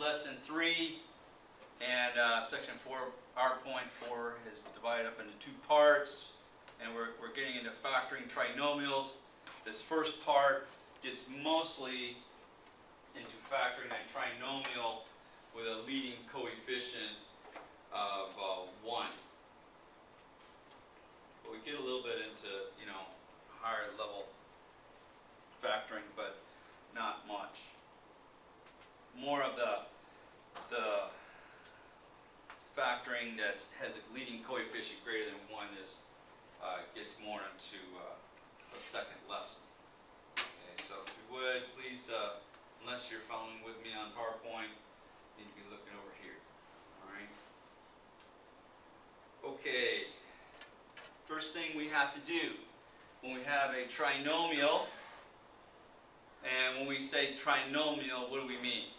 lesson 3, and section 4R.4 is divided up into 2 parts, and we're getting into factoring trinomials. This first part gets mostly into factoring a trinomial with a leading coefficient of 1. But we get a little bit into, higher level factoring, but not much. More of the factoring that has a leading coefficient greater than 1 is gets more into the second lesson. Okay, so if you would, please, unless you're following with me on PowerPoint, you need to be looking over here. All right. Okay. First thing we have to do when we have a trinomial, and when we say trinomial, what do we mean?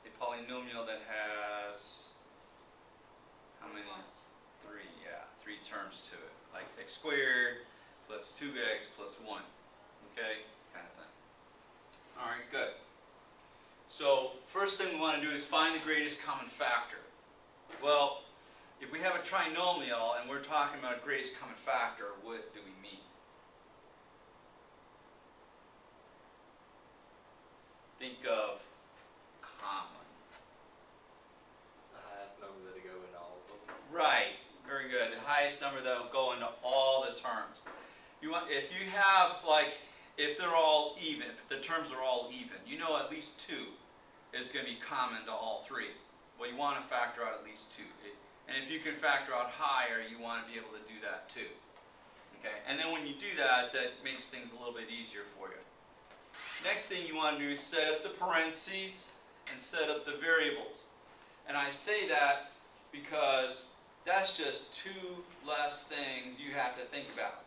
A polynomial that has how many? 3, yeah, 3 terms to it. Like x squared plus 2x plus 1. Okay, kind of thing. All right, good. So first thing we want to do is find the greatest common factor. Well, if we have a trinomial and we're talking about a greatest common factor, what do we mean? Think of common. The highest number that'll go into all of them. Right, very good. The highest number that will go into all the terms. If you have, if they're all even, if the terms are all even, at least 2 is going to be common to all 3. Well, you want to factor out at least 2. And if you can factor out higher, you want to be able to do that too. Okay, and then when you do that, that makes things a little bit easier for you. Next thing you want to do is set up the parentheses and set up the variables. And I say that because that's just 2 less things you have to think about.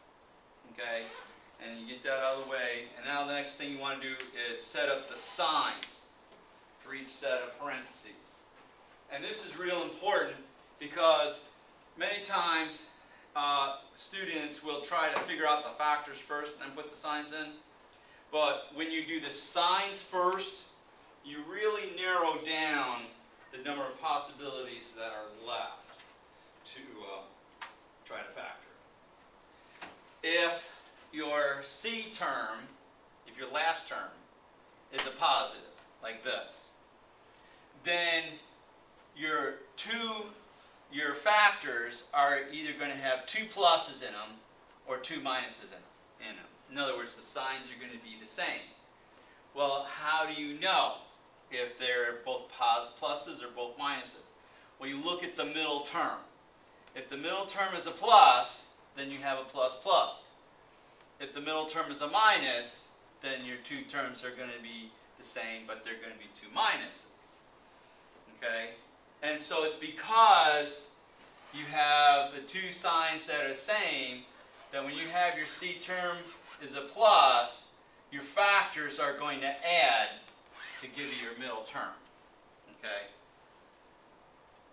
Okay, and you get that out of the way. And now the next thing you want to do is set up the signs for each set of parentheses. And this is real important because many times students will try to figure out the factors first and then put the signs in. But when you do the signs first, you really narrow down the number of possibilities that are left to try to factor. If your C term, if your last term is a positive, like this, then your factors are either going to have 2 pluses in them or 2 minuses in them. In other words, the signs are going to be the same. Well, how do you know if they're both pluses or both minuses? Well, you look at the middle term. If the middle term is a plus, then you have a plus plus. If the middle term is a minus, then your 2 terms are going to be the same, but they're going to be 2 minuses. Okay? And so it's because you have the 2 signs that are the same that when you have your C term is a plus, your factors are going to add to give you your middle term. Okay?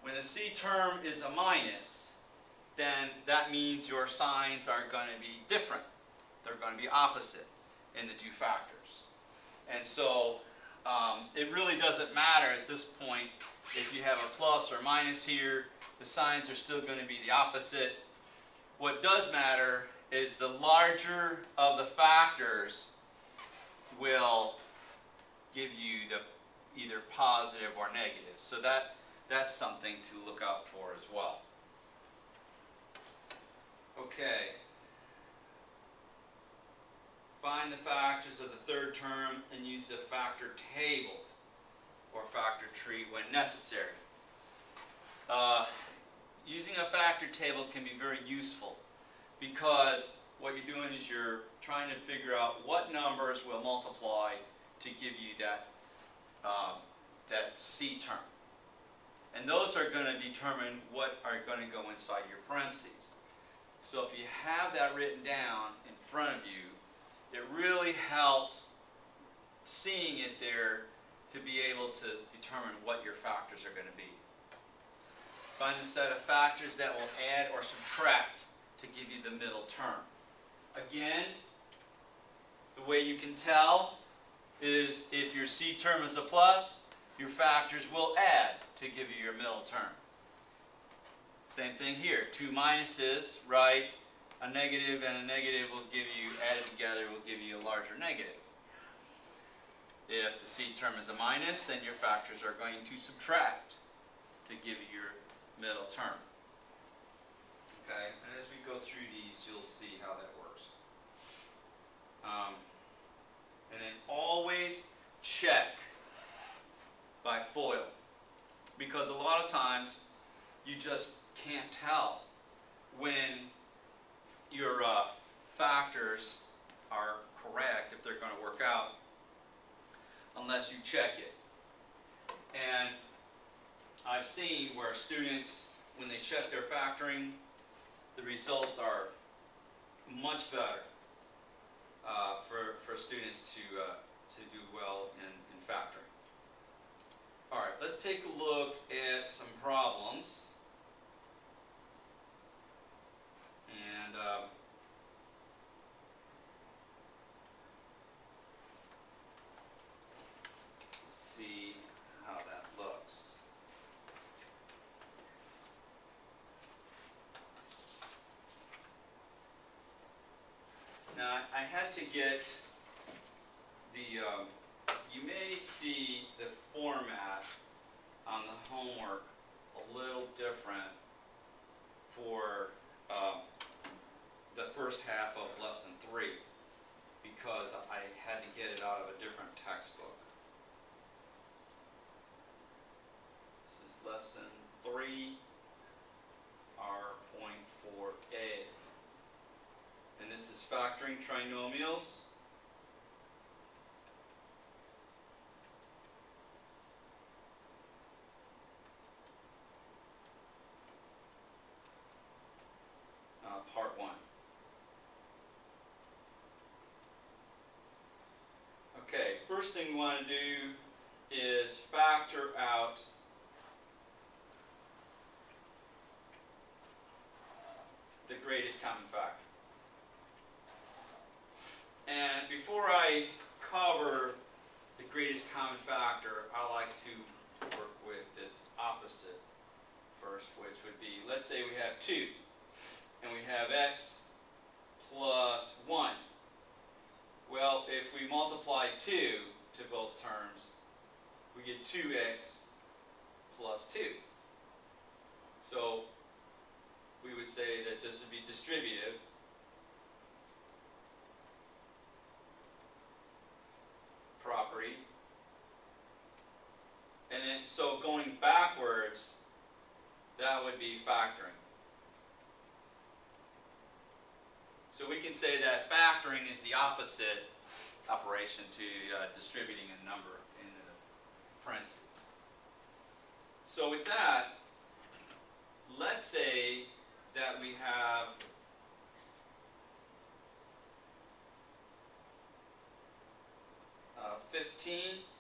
When the C term is a minus, then that means your signs are going to be different. They're going to be opposite in the 2 factors. And so it really doesn't matter at this point if you have a plus or minus here. The signs are still going to be the opposite. What does matter is the larger of the factors will give you the either positive or negative. So that's something to look out for as well. Okay. Find the factors of the 3rd term and use the factor table or factor tree when necessary. Using a factor table can be very useful because what you're doing is you're trying to figure out what numbers will multiply to give you that C term. And those are going to determine what are going to go inside your parentheses. So if you have that written down in front of you, it really helps seeing it there to be able to determine what your factors are going to be. Find the set of factors that will add or subtract to give you the middle term. Again, the way you can tell is if your C term is a plus, your factors will add to give you your middle term. Same thing here, two minuses, right? A negative and a negative will give you, added together will give you a larger negative. If the C term is a minus, then your factors are going to subtract to give you your middle term. Okay, and as we go through these, you'll see how that works. And then always check by FOIL, because a lot of times you just can't tell when your factors are correct, if they're going to work out, unless you check it. And I've seen where students, when they check their factoring, the results are much better for students to do well in factoring. All right, let's take a look at some problems. And let's see how that looks. Now, I had to get the, you may see the format on the homework a little different for the first half of lesson 3, because I had to get it out of a different textbook. This is lesson 3, R.4a. And this is factoring trinomials. Part 1. Okay, first thing we want to do is factor out the greatest common factor. And before I cover the greatest common factor, I like to work with its opposite first, which would be, let's say we have 2, and we have x plus 1. Well, if we multiply 2 to both terms, we get 2x plus 2. So we would say that this would be distributive. Property. And then, so going backwards, that would be factoring. So we can say that factoring is the opposite operation to distributing a number in the parentheses. So with that, let's say that we have $15